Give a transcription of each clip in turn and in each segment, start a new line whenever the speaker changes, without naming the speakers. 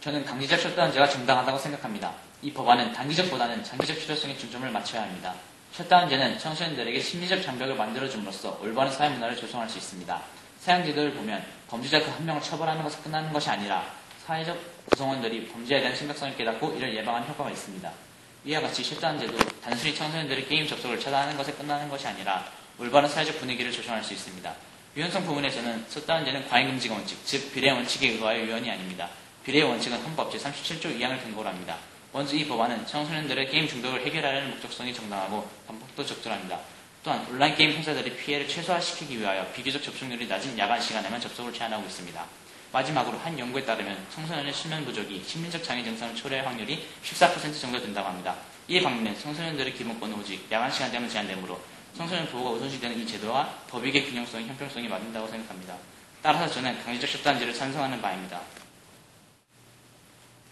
저는 단기적 셧다운제가 정당하다고 생각합니다. 이 법안은 단기적보다는 장기적 필요성에 중점을 맞춰야 합니다. 셧다운제는 청소년들에게 심리적 장벽을 만들어줌으로써 올바른 사회문화를 조성할 수 있습니다. 사용제도를 보면 범죄자 그 한 명을 처벌하는 것에 끝나는 것이 아니라 사회적 구성원들이 범죄에 대한 심각성을 깨닫고 이를 예방하는 효과가 있습니다. 이와 같이 셧다운제도 단순히 청소년들의 게임 접속을 차단하는 것에 끝나는 것이 아니라 올바른 사회적 분위기를 조성할 수 있습니다. 유연성 부분에서는 셧다운제는 과잉금지가 원칙, 즉 비례 원칙에 의거하여 유연이 아닙니다. 비례의 원칙은 헌법 제37조 2항을 근거로 합니다. 먼저 이 법안은 청소년들의 게임 중독을 해결하려는 목적성이 정당하고 방법도 적절합니다. 또한 온라인 게임 회사들의 피해를 최소화시키기 위하여 비교적 접속률이 낮은 야간 시간에만 접속을 제한하고 있습니다. 마지막으로 한 연구에 따르면 청소년의 수면 부족이 심리적 장애 증상을 초래할 확률이 14% 정도 된다고 합니다. 이에 반면 청소년들의 기본권은 오직 야간 시간대만 제한되므로 청소년 보호가 우선시되는 이 제도와 법익의 균형성이 형평성이 맞는다고 생각합니다. 따라서 저는 강제적 셧다운제를 찬성하는 바입니다.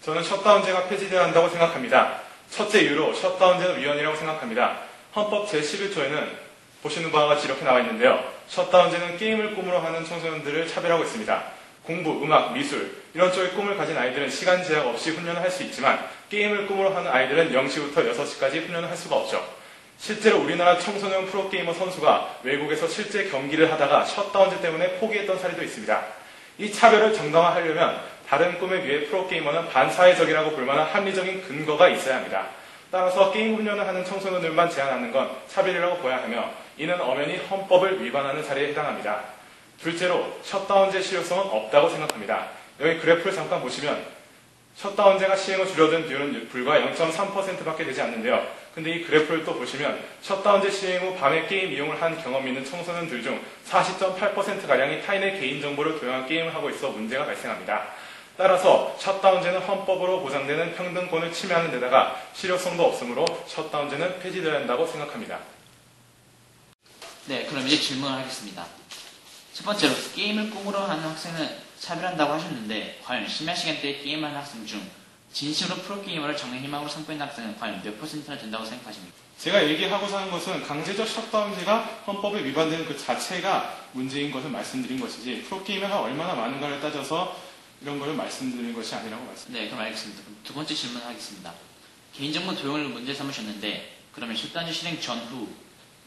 저는 셧다운제가 폐지되어야 한다고 생각합니다. 첫째 이유로 셧다운제는 위헌이라고 생각합니다. 헌법 제11조에는 보시는 바와 같이 이렇게 나와 있는데요. 셧다운제는 게임을 꿈으로 하는 청소년들을 차별하고 있습니다. 공부, 음악, 미술 이런 쪽의 꿈을 가진 아이들은 시간 제약 없이 훈련을 할 수 있지만 게임을 꿈으로 하는 아이들은 0시부터 6시까지 훈련을 할 수가 없죠. 실제로 우리나라 청소년 프로게이머 선수가 외국에서 실제 경기를 하다가 셧다운제 때문에 포기했던 사례도 있습니다. 이 차별을 정당화하려면 다른 꿈에 비해 프로게이머는 반사회적이라고 볼 만한 합리적인 근거가 있어야 합니다. 따라서 게임 훈련을 하는 청소년들만 제한하는 건 차별이라고 보아야 하며 이는 엄연히 헌법을 위반하는 사례에 해당합니다. 둘째로 셧다운제 실효성은 없다고 생각합니다. 여기 그래프를 잠깐 보시면 셧다운제가 시행을 줄여든 비율은 불과 0.3%밖에 되지 않는데요. 근데 이 그래프를 또 보시면 셧다운제 시행 후 밤에 게임 이용을 한 경험이 있는 청소년들 중 40.8%가량이 타인의 개인정보를 도용한 게임을 하고 있어 문제가 발생합니다. 따라서 셧다운제는 헌법으로 보장되는 평등권을 침해하는 데다가 실효성도 없으므로 셧다운제는 폐지되어야 한다고 생각합니다.
네, 그럼 이제 질문을 하겠습니다. 첫 번째로 게임을 꿈으로 하는 학생을 차별한다고 하셨는데 과연 심야 시간대에 게임을 하는 학생 중 진심으로 프로게이머를 정의 희망으로 삼고 있는 학생은 과연 몇 %나 된다고 생각하십니까?
제가 얘기하고자 하는 것은 강제적 셧다운제가 헌법에 위반되는 그 자체가 문제인 것을 말씀드린 것이지 프로게이머가 얼마나 많은가를 따져서 이런 거를 말씀드린 것이 아니라고 말씀드립니다.
네, 그럼 알겠습니다. 그럼 두 번째 질문 하겠습니다. 개인정보 도용을 문제 삼으셨는데 그러면 셧다운제 실행 전후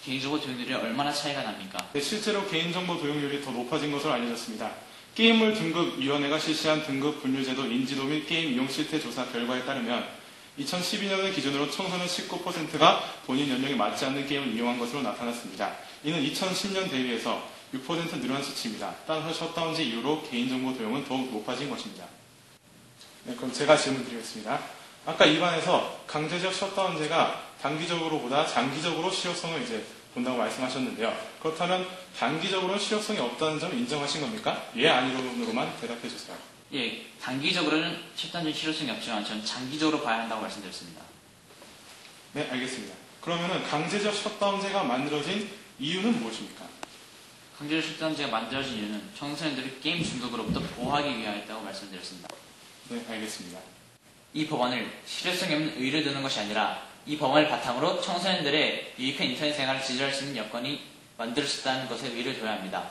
개인정보 도용률이 얼마나 차이가 납니까?
네, 실제로 개인정보 도용률이 더 높아진 것으로 알려졌습니다. 게임물 등급위원회가 실시한 등급 분류제도 인지도 및 게임 이용 실태 조사 결과에 따르면 2012년을 기준으로 청소년 19%가 본인 연령에 맞지 않는 게임을 이용한 것으로 나타났습니다. 이는 2010년 대비해서 6% 늘어난 수치입니다. 따라서 셧다운제 이후로 개인정보 도용은 더욱 높아진 것입니다. 네, 그럼 제가 질문 드리겠습니다. 아까 입안에서 강제적 셧다운제가 단기적으로보다 장기적으로 실효성을 이제 본다고 말씀하셨는데요. 그렇다면 단기적으로는 실효성이 없다는 점 인정하신 겁니까? 예, 아니로만 대답해 주세요.
예, 단기적으로는 셧다운제 실효성이 없지만 저는 장기적으로 봐야 한다고 말씀드렸습니다.
네, 알겠습니다. 그러면은 강제적 셧다운제가 만들어진 이유는 무엇입니까?
강제적 셧다운제가 만들어진 이유는 청소년들을 게임 중독으로부터 보호하기 위하였다고 말씀드렸습니다.
네, 알겠습니다.
이 법안을 실효성이 없는 의의를 두는 것이 아니라 이 법안을 바탕으로 청소년들의 유익한 인터넷 생활을 지지할 수 있는 여건이 만들어졌다는 것에 의의를 둬야 합니다.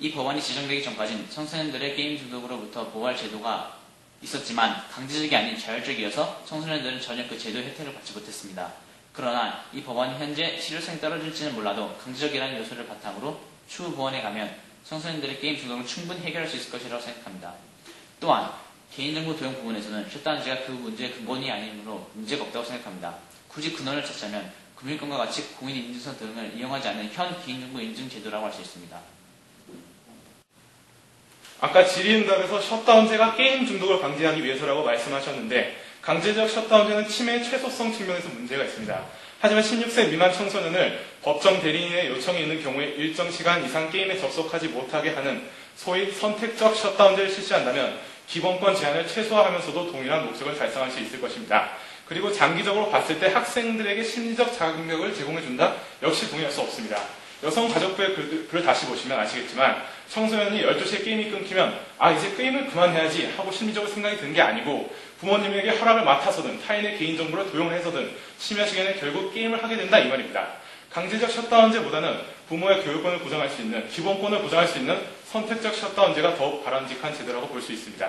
이 법안이 제정되기 전까지는 청소년들의 게임 중독으로부터 보호할 제도가 있었지만 강제적이 아닌 자율적이어서 청소년들은 전혀 그 제도의 혜택을 받지 못했습니다. 그러나 이 법안이 현재 실효성이 떨어질지는 몰라도 강제적이라는 요소를 바탕으로 추후 보완해 가면 청소년들의 게임 중독을 충분히 해결할 수 있을 것이라고 생각합니다. 또한 개인정보 도용 부분에서는 셧다운제가 그 문제의 근본이 아니므로 문제가 없다고 생각합니다. 굳이 근원을 찾자면 금융권과 같이 공인인증서 등을 이용하지 않는 현 개인정보 인증 제도라고 할 수 있습니다.
아까 질의응답에서 셧다운제가 게임 중독을 방지하기 위해서라고 말씀하셨는데 강제적 셧다운제는 침해 최소성 측면에서 문제가 있습니다. 하지만 16세 미만 청소년을 법정 대리인의 요청이 있는 경우에 일정 시간 이상 게임에 접속하지 못하게 하는 소위 선택적 셧다운제를 실시한다면 기본권 제한을 최소화하면서도 동일한 목적을 달성할 수 있을 것입니다. 그리고 장기적으로 봤을 때 학생들에게 심리적 자극력을 제공해준다? 역시 동의할 수 없습니다. 여성가족부의 글을 다시 보시면 아시겠지만 청소년이 12시에 게임이 끊기면 이제 게임을 그만해야지 하고 심리적으로 생각이 드는 게 아니고 부모님에게 허락을 맡아서든 타인의 개인정보를 도용을 해서든 심야 시간에 결국 게임을 하게 된다 이 말입니다. 강제적 셧다운제보다는 부모의 교육권을 보장할 수 있는 기본권을 보장할 수 있는 선택적 셧다운제가 더욱 바람직한 제도라고 볼 수 있습니다.